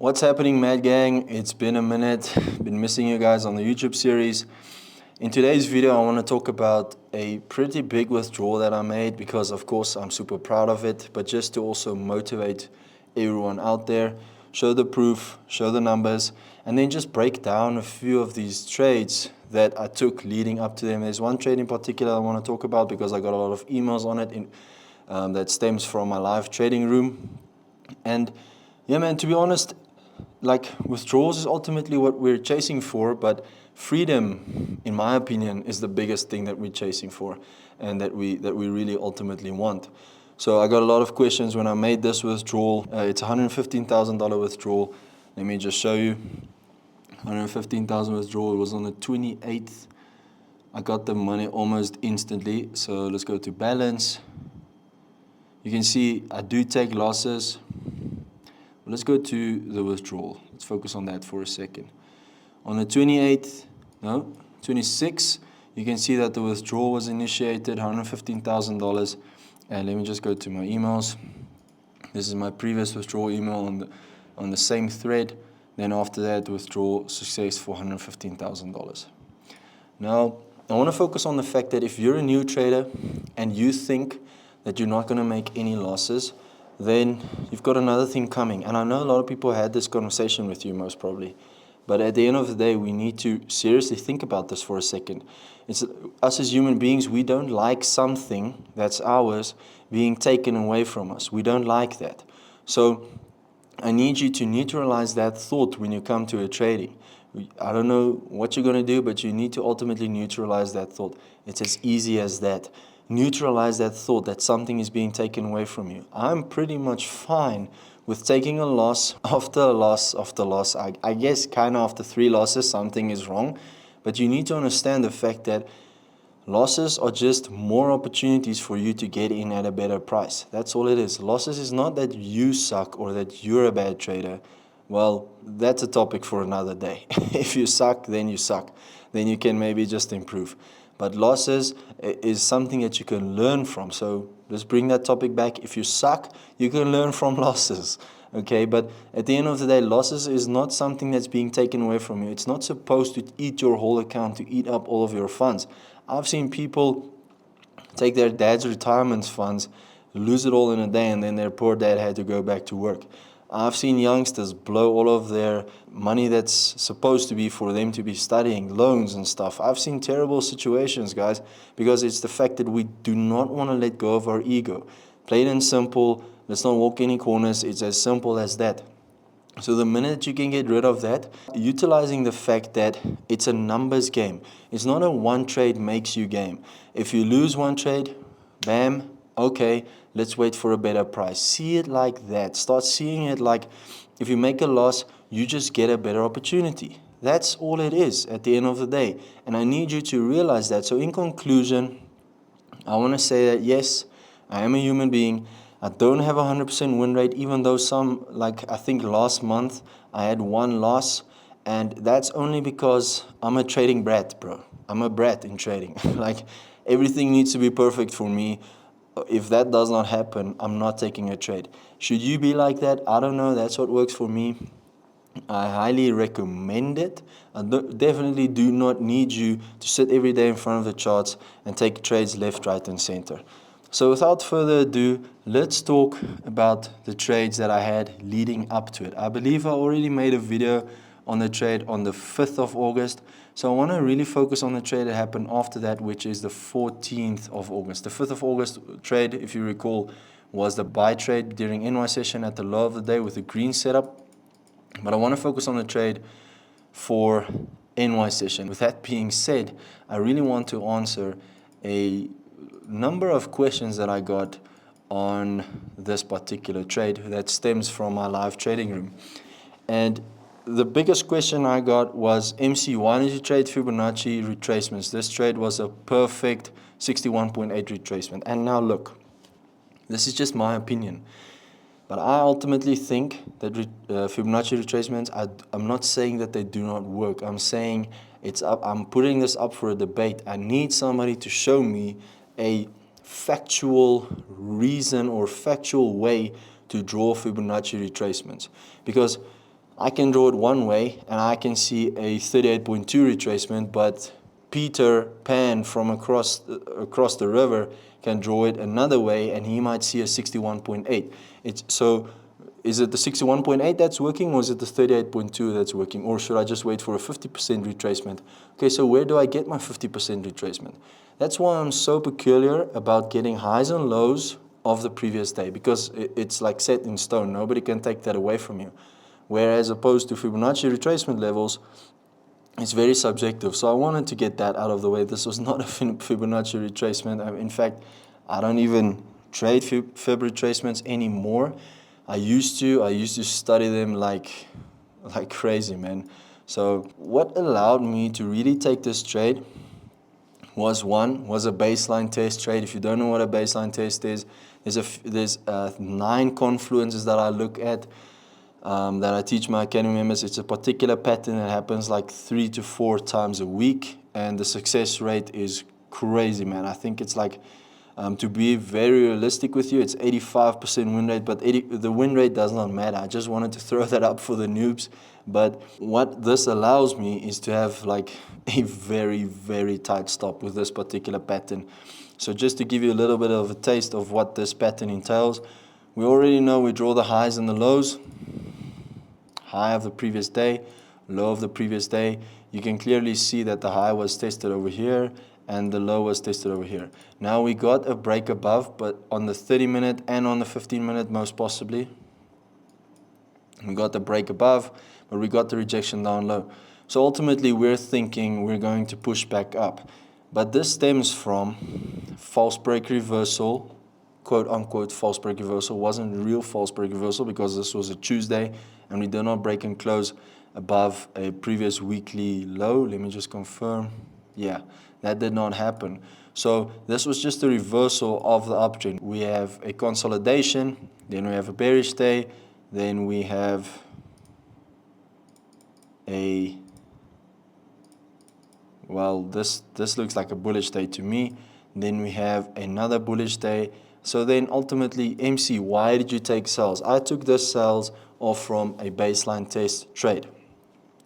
What's happening, Mad Gang? It's been a minute. Been missing you guys on the YouTube series. In today's video, I want to talk about a pretty big withdrawal that I made because, of course, I'm super proud of it, but just to also motivate everyone out there, show the proof, show the numbers, and then just break down a few of these trades that I took leading up to them. There's one trade in particular I want to talk about because I got a lot of emails on it that stems from my live trading room. And yeah, man, to be honest, like withdrawals is ultimately what we're chasing for, but freedom, in my opinion, is the biggest thing that we're chasing for and that we really ultimately want. So I got a lot of questions when I made this withdrawal. It's a $115,000 withdrawal. Let me just show you. 115,000 withdrawal. It was on the 28th. I got the money almost instantly. So let's go to balance. You can see I do take losses. Let's go to the withdrawal. Let's focus on that for a second. On the 26th, you can see that the withdrawal was initiated, $115,000. And let me just go to my emails. This is my previous withdrawal email on the same thread. Then after that, withdrawal success for $115,000. Now, I want to focus on the fact that if you're a new trader and you think that you're not going to make any losses, then you've got another thing coming. And I know a lot of people had this conversation with you most probably. But at the end of the day, we need to seriously think about this for a second. It's us as human beings, we don't like something that's ours being taken away from us. We don't like that. So I need you to neutralize that thought when you come to a trading. I don't know what you're going to do, but you need to ultimately neutralize that thought. It's as easy as that. Neutralize that thought that something is being taken away from you. I'm pretty much fine with taking a loss after loss after loss. I guess kind of after 3 losses, something is wrong. But you need to understand the fact that losses are just more opportunities for you to get in at a better price. That's all it is. Losses is not that you suck or that you're a bad trader. Well, that's a topic for another day. If you suck, then you suck. Then you can maybe just improve. But losses is something that you can learn from. So let's bring that topic back. If you suck, you can learn from losses. Okay, but at the end of the day, losses is not something that's being taken away from you. It's not supposed to eat your whole account, to eat up all of your funds. I've seen people take their dad's retirement funds, lose it all in a day, and then their poor dad had to go back to work. I've seen youngsters blow all of their money that's supposed to be for them to be studying, loans and stuff. I've seen terrible situations, guys, because it's the fact that we do not want to let go of our ego. Plain and simple, let's not walk any corners. It's as simple as that. So the minute you can get rid of that, utilizing the fact that it's a numbers game. It's not a one trade makes you game. If you lose one trade, bam, okay, let's wait for a better price. See it like that. Start seeing it like if you make a loss, you just get a better opportunity. That's all it is at the end of the day. And I need you to realize that. So in conclusion, I want to say that yes, I am a human being. I don't have a 100% win rate, even though some, like I think last month, I had 1 loss. And that's only because I'm a trading brat, bro. I'm a brat in trading. Like everything needs to be perfect for me. If that does not happen, I'm not taking a trade. Should you be like that? I don't know. That's what works for me. I highly recommend it. I definitely do not need you to sit every day in front of the charts and take trades left, right, and center. So without further ado, let's talk about the trades that I had leading up to it. I believe I already made a video on the trade on the 5th of August. So I want to really focus on the trade that happened after that, which is the 14th of August. The 5th of August trade, if you recall, was the buy trade during NY session at the low of the day with a green setup. But I want to focus on the trade for NY session. With that being said, I really want to answer a number of questions that I got on this particular trade that stems from my live trading room. And the biggest question I got was, MC, why did you trade Fibonacci retracements? This trade was a perfect 61.8 retracement. And now look, this is just my opinion. But I ultimately think that Fibonacci retracements, I'm not saying that they do not work. I'm saying it's up. I'm putting this up for a debate. I need somebody to show me a factual reason or factual way to draw Fibonacci retracements. Because I can draw it one way and I can see a 38.2 retracement, but Peter Pan from across the river can draw it another way and he might see a 61.8. So is it the 61.8 that's working, or is it the 38.2 that's working, or should I just wait for a 50% retracement? Okay, so where do I get my 50% retracement? That's why I'm so peculiar about getting highs and lows of the previous day, because it's like set in stone. Nobody can take that away from you. Whereas opposed to Fibonacci retracement levels, it's very subjective. So I wanted to get that out of the way. This was not a Fibonacci retracement. In fact, I don't even trade Fib retracements anymore. I used to study them like crazy, man. So what allowed me to really take this trade was a baseline test trade. If you don't know what a baseline test is, there's 9 confluences that I look at, that I teach my academy members. It's a particular pattern that happens like 3 to 4 times a week, and the success rate is crazy, man. I think it's like, to be very realistic with you, it's 85% win rate, but the win rate does not matter. I just wanted to throw that up for the noobs. But what this allows me is to have like a very, very tight stop with this particular pattern. So just to give you a little bit of a taste of what this pattern entails, we already know we draw the highs and the lows. High of the previous day, low of the previous day. You can clearly see that the high was tested over here and the low was tested over here. Now we got a break above, but on the 30-minute and on the 15-minute most possibly. We got the break above, but we got the rejection down low. So ultimately we're thinking we're going to push back up. But this stems from false break reversal, quote unquote false break reversal. Wasn't real false break reversal because this was a Tuesday and we did not break and close above a previous weekly low. Let me just confirm. Yeah, that did not happen. So this was just a reversal of the uptrend. We have a consolidation, then we have a bearish day, then we have a, well, this looks like a bullish day to me. Then we have another bullish day. So then ultimately, MC, why did you take sells? I took the sells off from a baseline test trade.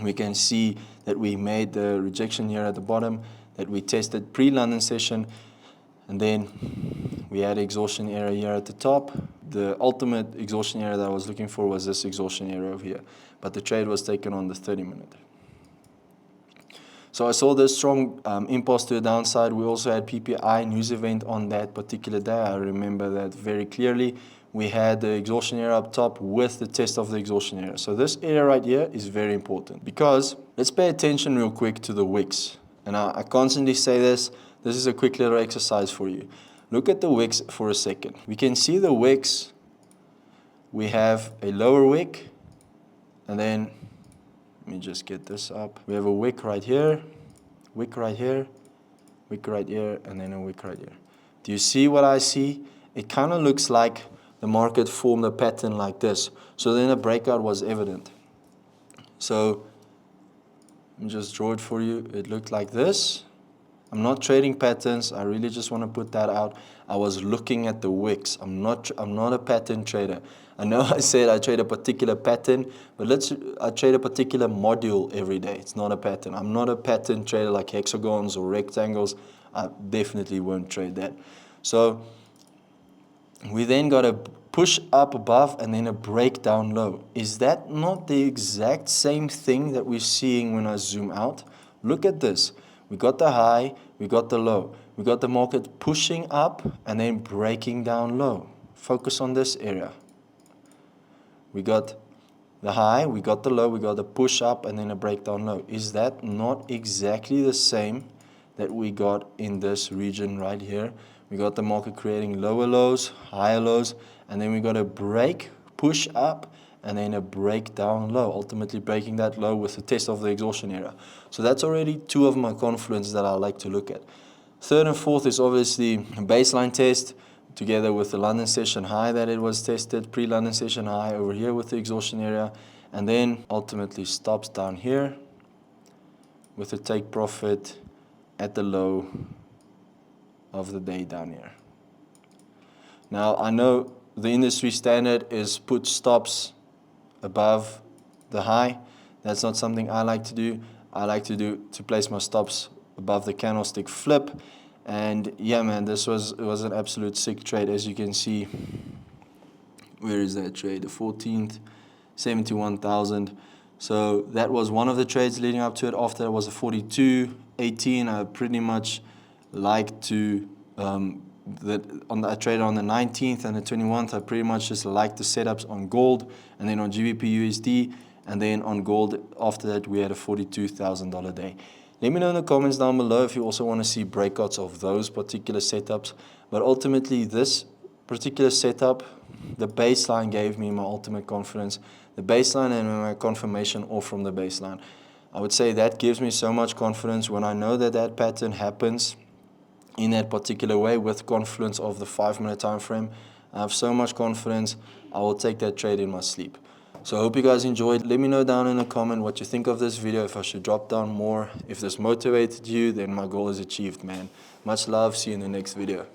We can see that we made the rejection here at the bottom, that we tested pre-London session, and then we had exhaustion area here at the top. The ultimate exhaustion area that I was looking for was this exhaustion area over here, but the trade was taken on the 30-minute. So I saw this strong impulse to the downside. We also had PPI news event on that particular day. I remember that very clearly. We had the exhaustion area up top with the test of the exhaustion area. So this area right here is very important because let's pay attention real quick to the wicks. And I constantly say this. This is a quick little exercise for you. Look at the wicks for a second. We can see the wicks. We have a lower wick, and then let me just get this up. We have a wick right here, wick right here, wick right here, and then a wick right here. Do you see what I see? It kind of looks like the market formed a pattern like this. So then a breakout was evident. So let me just draw it for you. It looked like this. I'm not trading patterns. I really just want to put that out. I was looking at the wicks. I'm not a pattern trader. I know I said I trade a particular pattern, but I trade a particular module every day. It's not a pattern. I'm not a pattern trader like hexagons or rectangles. I definitely won't trade that. So we then got a push up above and then a breakdown low. Is that not the exact same thing that we're seeing when I zoom out? Look at this. We got the high, we got the low. We got the market pushing up and then breaking down low. Focus on this area. We got the high, we got the low, we got the push up and then a breakdown low. Is that not exactly the same that we got in this region right here? We got the market creating lower lows, higher lows, and then we got a break, push up, and then a breakdown low, ultimately breaking that low with a test of the exhaustion area. So that's already 2 of my confluences that I like to look at. Third and fourth is obviously a baseline test together with the London session high that it was tested, pre-London session high over here with the exhaustion area, and then ultimately stops down here with a take profit at the low of the day down here. Now I know the industry standard is put stops above the high. That's not something I like to do. I like to place my stops above the candlestick flip. And yeah, man, it was an absolute sick trade. As you can see, where is that trade? The 14th, 71,000. So that was one of the trades leading up to it. After that was a 42.18. I pretty much like to I traded on the 19th and the 21st. I pretty much just like the setups on gold, and then on GBP USD, and then on gold after that we had a $42,000 day. Let me know in the comments down below if you also want to see breakouts of those particular setups. But ultimately, this particular setup, the baseline gave me my ultimate confidence. The baseline and my confirmation all from the baseline. I would say that gives me so much confidence when I know that that pattern happens in that particular way with confluence of the 5-minute time frame. I have so much confidence, I will take that trade in my sleep. So I hope you guys enjoyed. Let me know down in the comment what you think of this video, if I should drop down more. If this motivated you, then my goal is achieved, man. Much love, see you in the next video.